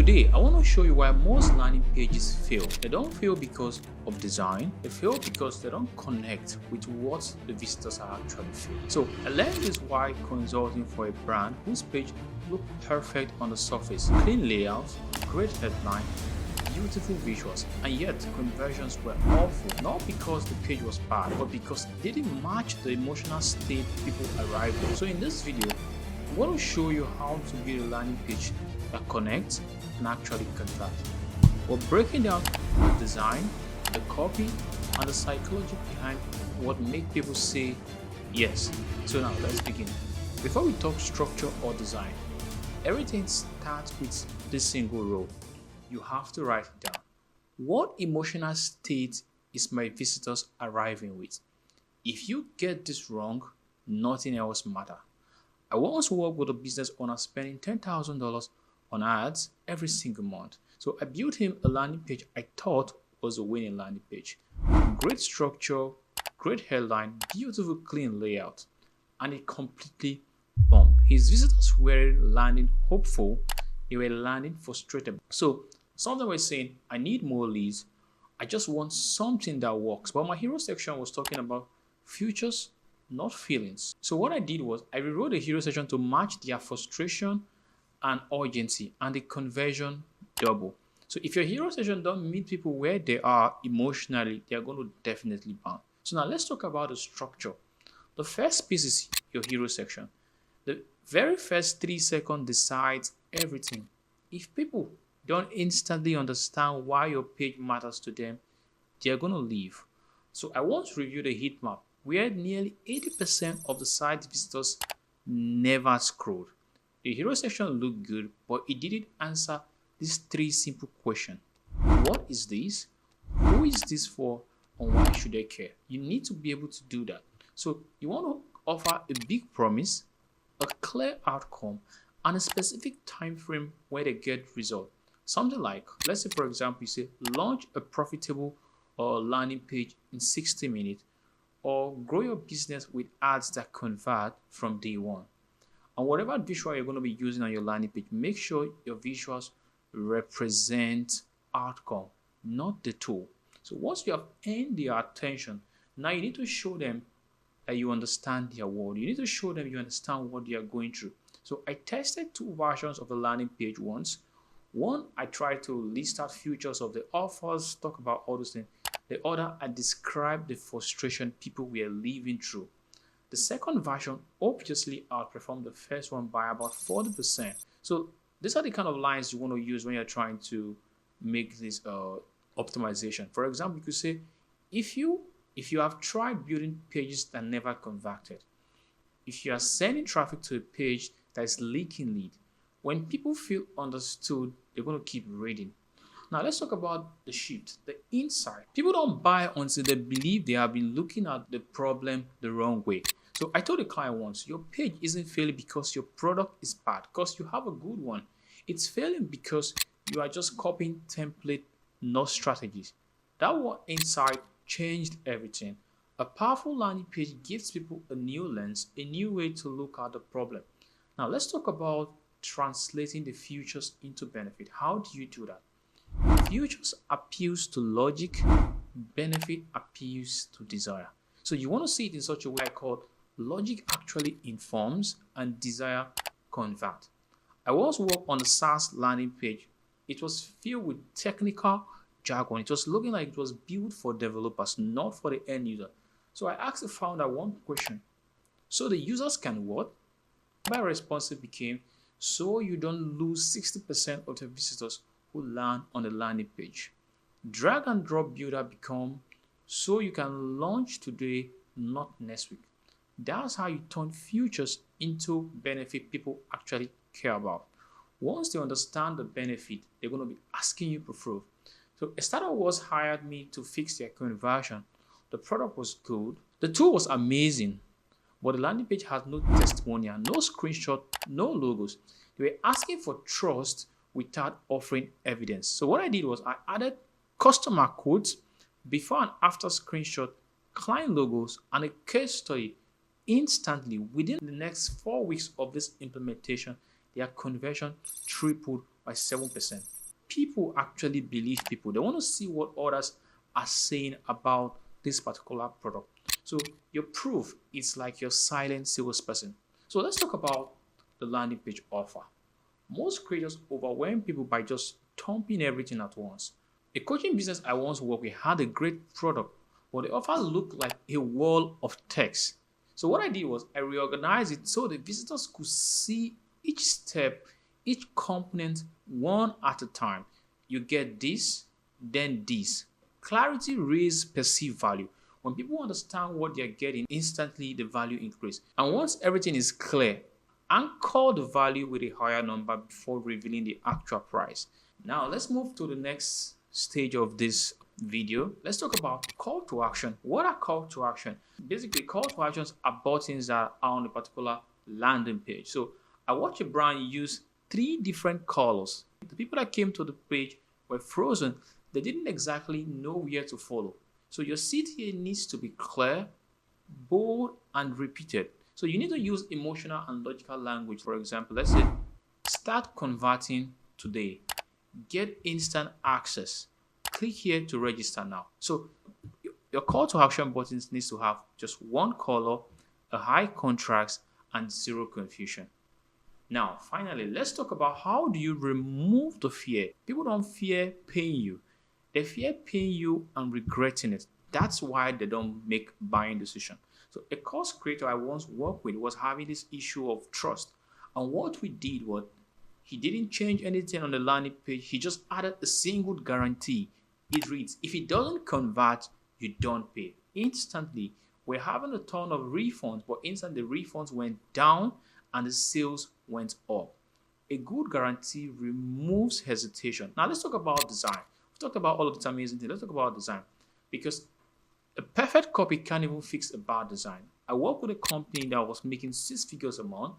Today, I want to show you why most landing pages fail. They don't fail because of design, they fail because they don't connect with what the visitors are actually feeling. So I learned this while consulting for a brand whose page looked perfect on the surface. Clean layout, great headline, beautiful visuals, and yet conversions were awful, not because the page was bad, but because it didn't match the emotional state people arrived in. So in this video, I want to show you how to build a landing page that connects and actually converts. We're breaking down the design, the copy, and the psychology behind what makes people say yes. So now let's begin. Before we talk structure or design, everything starts with this single rule. You have to write it down. What emotional state is my visitors arriving with? If you get this wrong, nothing else matters. I once worked with a business owner spending $10,000 on ads every single month. So I built him a landing page I thought was a winning landing page. Great structure, great headline, beautiful clean layout, and it completely bombed. His visitors were landing hopeful, they were landing frustrated. So some of them were saying, I need more leads, I just want something that works. But my hero section was talking about futures, not feelings. So what I did was I rewrote the hero section to match their frustration and urgency, and the conversion double. So if your hero section don't meet people where they are emotionally, they are going to definitely bounce. So now let's talk about the structure. The first piece is your hero section. The very first 3 seconds decides everything. If people don't instantly understand why your page matters to them, they are going to leave. So I once reviewed a heat map where nearly 80% of the site visitors never scrolled. The hero section looked good, but it didn't answer these 3 simple questions. What is this? Who is this for? And why should I care? You need to be able to do that. So you want to offer a big promise, a clear outcome, and a specific time frame where they get result. Something like, let's say for example, you say launch a profitable landing page in 60 minutes, or grow your business with ads that convert from day one. And whatever visual you're going to be using on your landing page, make sure your visuals represent outcome, not the tool. So once you have earned their attention, now you need to show them that you understand their world. You need to show them you understand what they are going through. So I tested 2 versions of the landing page once. One, I tried to list out features of the offers, talk about all those things. The other, I described the frustration people were living through. The second version obviously outperformed the first one by about 40%. So these are the kind of lines you want to use when you're trying to make this optimization. For example, you could say, if you have tried building pages that never converted, if you are sending traffic to a page that is leaking lead, when people feel understood, they're going to keep reading. Now let's talk about the shift, the insight. People don't buy until they believe they have been looking at the problem the wrong way. So I told the client once, your page isn't failing because your product is bad, because you have a good one. It's failing because you are just copying template, not strategies. That one insight changed everything. A powerful landing page gives people a new lens, a new way to look at the problem. Now let's talk about translating the futures into benefit. How do you do that? Futures appeals to logic, benefit appeals to desire. So you want to see it in such a way called logic actually informs and desire convert. I once worked on the SaaS landing page. It was filled with technical jargon. It was looking like it was built for developers, not for the end user. So I asked the founder one question. So the users can what? My response became, so you don't lose 60% of the visitors who land on the landing page. Drag and drop builder become, so you can launch today, not next week. That's how you turn futures into benefit people actually care about. Once they understand the benefit, they're going to be asking you for proof. So a startup was hired me to fix their conversion. The product was good. The tool was amazing. But the landing page had no testimonial, no screenshot, no logos. They were asking for trust without offering evidence. So what I did was I added customer quotes, before and after screenshot, client logos, and a case study. Instantly, within the next 4 weeks of this implementation, their conversion tripled by 7%. People actually believe people. They want to see what others are saying about this particular product. So your proof is like your silent salesperson. So let's talk about the landing page offer. Most creators overwhelm people by just dumping everything at once. A coaching business I once worked with had a great product, but the offer looked like a wall of text. So what I did was I reorganized it so the visitors could see each step, each component one at a time. You get this, then this. Clarity raises perceived value. When people understand what they're getting, instantly the value increases. And once everything is clear, anchor the value with a higher number before revealing the actual price. Now let's move to the next stage of this video. Let's talk about call to action. What are call to action? Basically, call to actions are buttons that are on a particular landing page. So I watched a brand use 3 different colors. The people that came to the page were frozen. They didn't exactly know where to follow. So your CTA needs to be clear, bold, and repeated. So you need to use emotional and logical language. For example, let's say start converting today. Get instant access. Click here to register now. So your call to action buttons needs to have just one color, a high contrast, and 0 confusion. Now, finally, let's talk about how do you remove the fear. People don't fear paying you. They fear paying you and regretting it. That's why they don't make buying decision. So a course creator I once worked with was having this issue of trust. And what we did was he didn't change anything on the landing page. He just added a single guarantee. It reads, if it doesn't convert, you don't pay. Instantly, we're having a ton of refunds, but instantly the refunds went down and the sales went up. A good guarantee removes hesitation. Now let's talk about design. We've talked about all of this amazing things. Let's talk about design, because a perfect copy can't even fix a bad design. I worked with a company that was making 6 figures a month,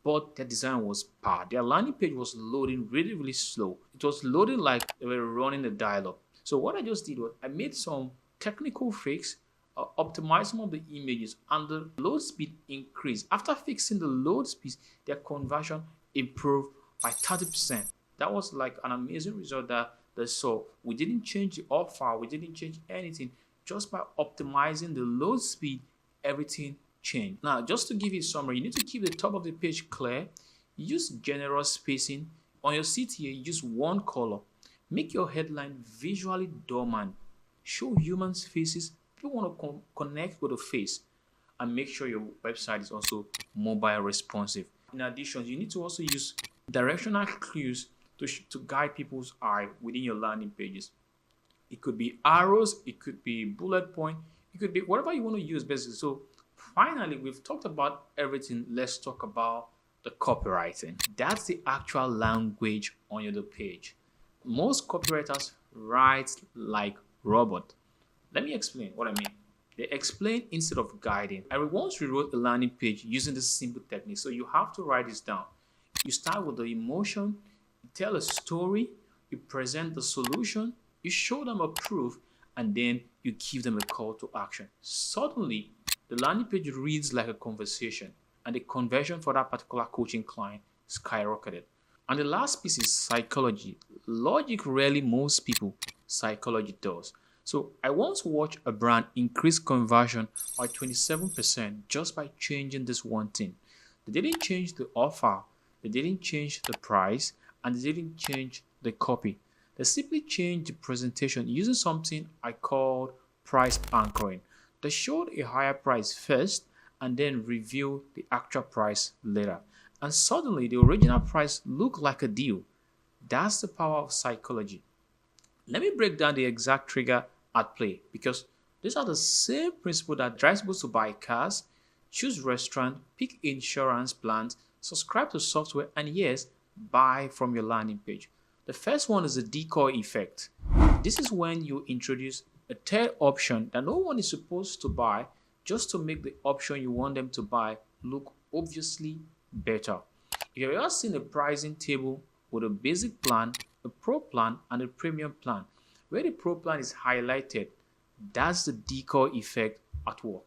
but their design was bad. Their landing page was loading really, really slow. It was loading like they were running a dial-up. So what I just did was I made some technical fix, optimized some of the images, and the load speed increased. After fixing the load speed, their conversion improved by 30%. That was like an amazing result that they saw. We didn't change the offer. We didn't change anything. Just by optimizing the load speed, everything changed. Now, just to give you a summary, you need to keep the top of the page clear. Use generous spacing. On your CTA, use one color. Make your headline visually dominant. Show humans' faces. People want to connect with the face. And make sure your website is also mobile responsive. In addition, you need to also use directional clues to guide people's eye within your landing pages. It could be arrows, it could be bullet point, it could be whatever you want to use basically. So finally, we've talked about everything. Let's talk about the copywriting. That's the actual language on your page. Most copywriters write like robot. Let me explain what I mean. They explain instead of guiding. I once rewrote a landing page using this simple technique. So you have to write this down. You start with the emotion, you tell a story, you present the solution, you show them a proof, and then you give them a call to action. Suddenly, the landing page reads like a conversation, and the conversion for that particular coaching client skyrocketed. And the last piece is psychology. Logic rarely moves people, psychology does. So I once watched a brand increase conversion by 27% just by changing this one thing. They didn't change the offer, they didn't change the price, and they didn't change the copy. They simply changed the presentation using something I called price anchoring. They showed a higher price first and then revealed the actual price later. And suddenly the original price looked like a deal. That's the power of psychology. Let me break down the exact trigger at play, because these are the same principle that drives people to buy cars, choose restaurant, pick insurance plans, subscribe to software, and yes, buy from your landing page. The first one is the decoy effect. This is when you introduce a third option that no one is supposed to buy just to make the option you want them to buy look obviously better. If you've ever seen a pricing table with a basic plan, a pro plan, and a premium plan, where the pro plan is highlighted, that's the decoy effect at work.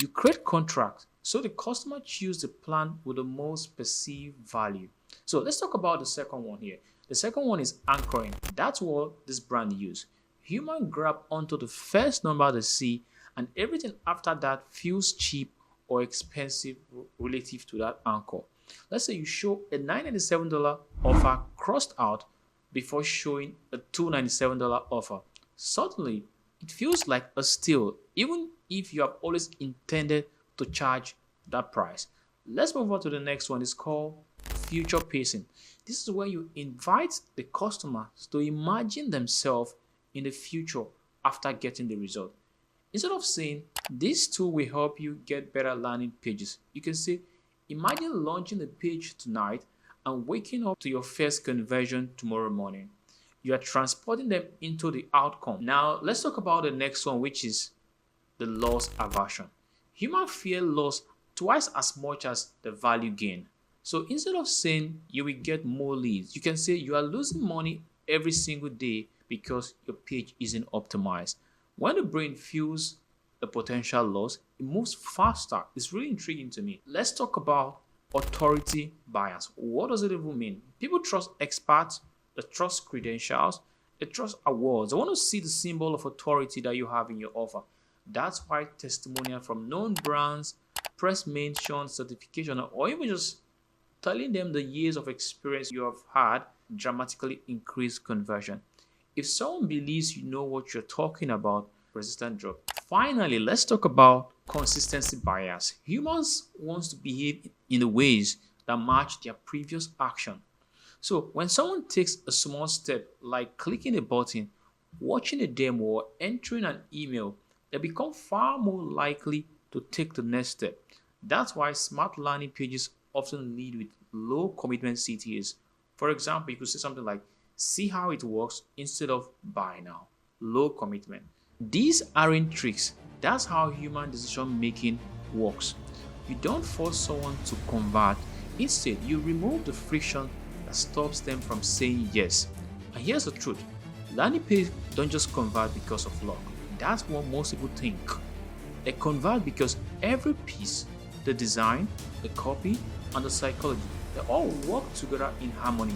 You create contracts so the customer chooses the plan with the most perceived value. So let's talk about the second one here. The second one is anchoring. That's what this brand use. Humans grab onto the first number they see, and everything after that feels cheap or expensive relative to that anchor. Let's say you show a $997 offer crossed out before showing a $297 offer. Suddenly, it feels like a steal, even if you have always intended to charge that price. Let's move on to the next one. It's called future pacing. This is where you invite the customers to imagine themselves in the future after getting the result. Instead of saying, this tool will help you get better landing pages, you can say, imagine launching a page tonight and waking up to your first conversion tomorrow morning. You are transporting them into the outcome. Now, let's talk about the next one, which is the loss aversion. Humans fear loss twice as much as the value gain. So instead of saying you will get more leads, you can say you are losing money every single day because your page isn't optimized. When the brain feels a potential loss, it moves faster. It's really intriguing to me. Let's talk about authority bias. What does it even mean? People trust experts, they trust credentials, they trust awards. They want to see the symbol of authority that you have in your offer. That's why testimonial from known brands, press mention, certification, or even just telling them the years of experience you have had dramatically increase conversion. If someone believes you know what you're talking about, resistance drop. Finally, let's talk about consistency bias. Humans want to behave in the ways that match their previous action. So when someone takes a small step like clicking a button, watching a demo, or entering an email, they become far more likely to take the next step. That's why smart landing pages often lead with low commitment CTAs. For example, you could say something like, see how it works instead of buy now. Low commitment. These aren't tricks. That's how human decision making works. You don't force someone to convert. Instead, you remove the friction that stops them from saying yes. And here's the truth. Landing pages don't just convert because of luck. That's what most people think. They convert because every piece, the design, the copy, and the psychology, they all work together in harmony.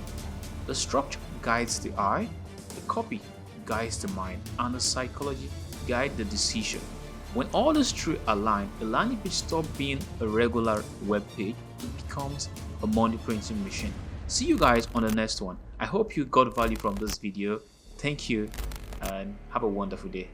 The structure guides the eye, the copy guides the mind, and the psychology guide the decision. When all these three align, the landing page stops being a regular web page, it becomes a money printing machine. See you guys on the next one. I hope you got value from this video. Thank you and have a wonderful day.